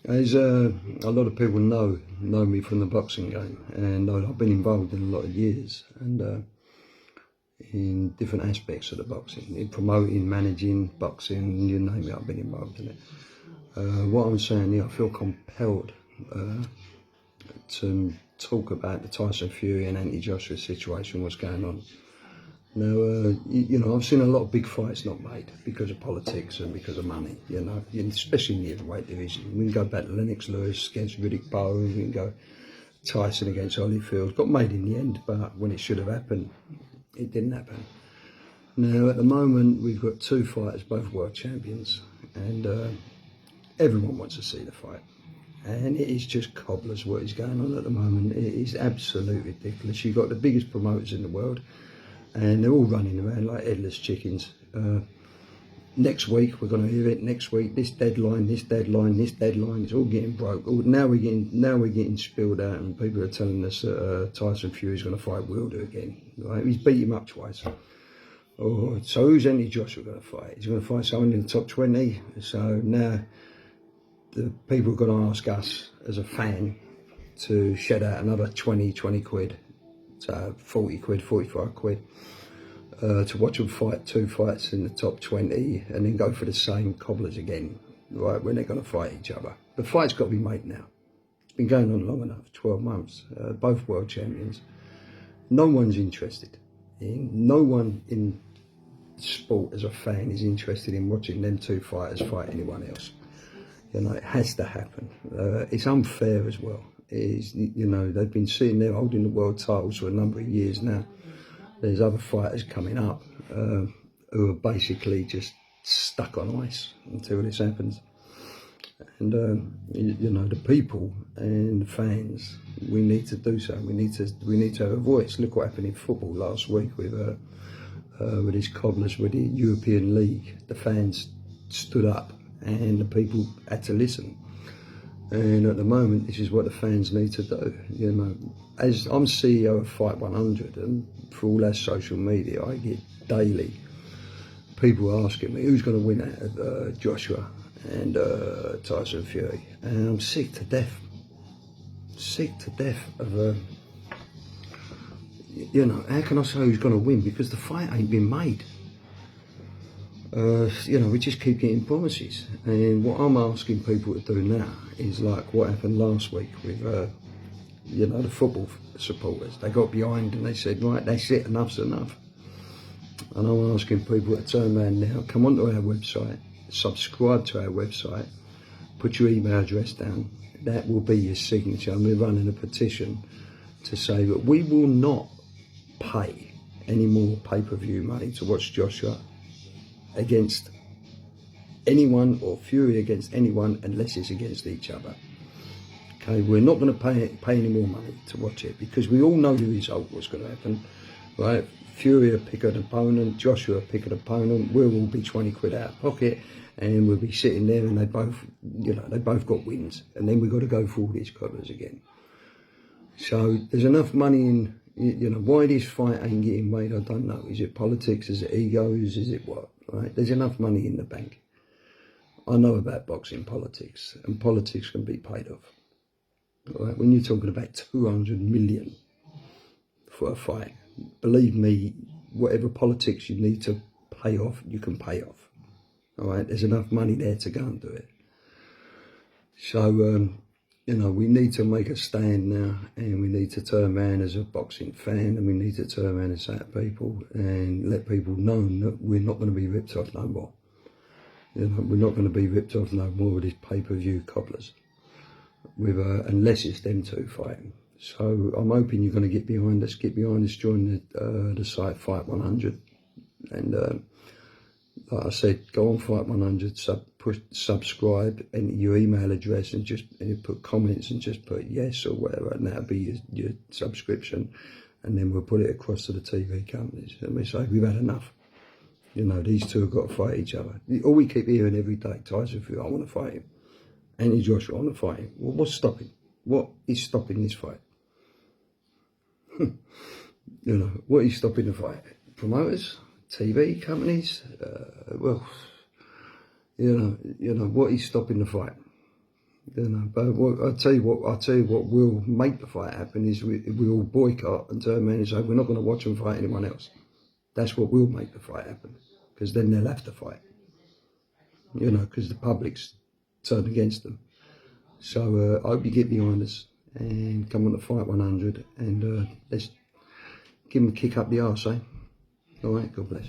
As a lot of people know me from the boxing game, and I've been involved in a lot of years, and in different aspects of the boxing, in promoting, managing boxing, you name it, I've been involved in it. What I'm saying here, I feel compelled to talk about the Tyson Fury and Anthony Joshua situation, what's going on. Now, you know, I've seen a lot of big fights not made because of politics and because of money, you know, especially in the heavyweight division. We can go back to Lennox Lewis against Riddick Bowe, we can go Tyson against Holyfield. Got made in the end, but when it should have happened, it didn't happen. Now, at the moment, we've got two fighters, both world champions, and everyone wants to see the fight. And it is just cobblers what is going on at the moment. It is absolutely ridiculous. You've got the biggest promoters in the world, and they're all running around like headless chickens. Next week we're going to hear it. Next week, this deadline, this deadline, this deadline. It's all getting broke. Now we're getting spilled out, and people are telling us that Tyson Fury is going to fight Wilder again. Right? He's beat him up twice. Oh, so who's Anthony Joshua going to fight? He's going to fight someone in the top 20. So now the people are going to ask us as a fan to shed out another 20 quid. So 40 quid, 45 quid, to watch them fight two fights in the top 20 and then go for the same cobblers again, right, when they're going to fight each other. The fight's got to be made now. It's been going on long enough, 12 months, both world champions. No one's interested. No one in sport as a fan is interested in watching them two fighters fight anyone else. You know, it has to happen. It's unfair as well. Is, you know, they've been sitting there holding the world titles for a number of years now. There's other fighters coming up who are basically just stuck on ice until this happens. And you know, the people and the fans, we need to do so. We need to have a voice. Look what happened in football last week with these cobblers with the European League. The fans stood up and the people had to listen. And at the moment, this is what the fans need to do. You know, as I'm CEO of Fight 100, and for all our social media, I get daily people asking me who's going to win out of Joshua and Tyson Fury, and I'm sick to death. Sick to death of you know, how can I say who's going to win? Because the fight ain't been made. You know, we just keep getting promises, and what I'm asking people to do now is like what happened last week with, you know, the football supporters. They got behind and they said, right, that's it, enough's enough. And I'm asking people to turn around now, come onto our website, subscribe to our website, put your email address down. That will be your signature, and we're running a petition to say that we will not pay any more pay-per-view money to watch Joshua against anyone or Fury against anyone unless it's against each other. Okay, we're not going to pay any more money to watch it because we all know the result, what's going to happen, right? Fury will pick an opponent, Joshua will pick an opponent, we'll all be 20 quid out of pocket, and we'll be sitting there and they both, you know, they both got wins, and then we've got to go for all these cobblers again. So there's enough money in, you know, why this fight ain't getting made, I don't know. Is it politics, is it egos, is it what? Right? There's enough money in the bank. I know about boxing politics, and politics can be paid off. Right? When you're talking about 200 million for a fight, believe me, whatever politics you need to pay off, you can pay off. All right? There's enough money there to go and do it. So, you know, we need to make a stand now, and we need to turn around as a boxing fan, and we need to turn around and say to people and let people know that we're not going to be ripped off no more. You know, we're not going to be ripped off no more with these pay-per-view cobblers, with unless it's them two fighting. So I'm hoping you're going to get behind us, join the site Fight 100, and like I said, go on Fight 100, subscribe, enter your email address, and just put comments and just put yes or whatever, and that'll be your subscription, and then we'll put it across to the TV companies and we say we've had enough. You know, these two have got to fight each other. All we keep hearing every day, Tyson Fury, I want to fight him. Anthony Joshua, I want to fight him. Well, what's stopping? What is stopping this fight? You know, what is stopping the fight? Promoters? TV companies? Well, you know, what is stopping the fight? You know, but I'll tell you what will make the fight happen is we all boycott and turn around and say we're not going to watch them fight anyone else. That's what will make the fight happen, because then they'll have to fight. You know, because the public's turned against them. So I hope you get behind us and come on to Fight 100 and let's give them a kick up the arse, eh? All right, God bless.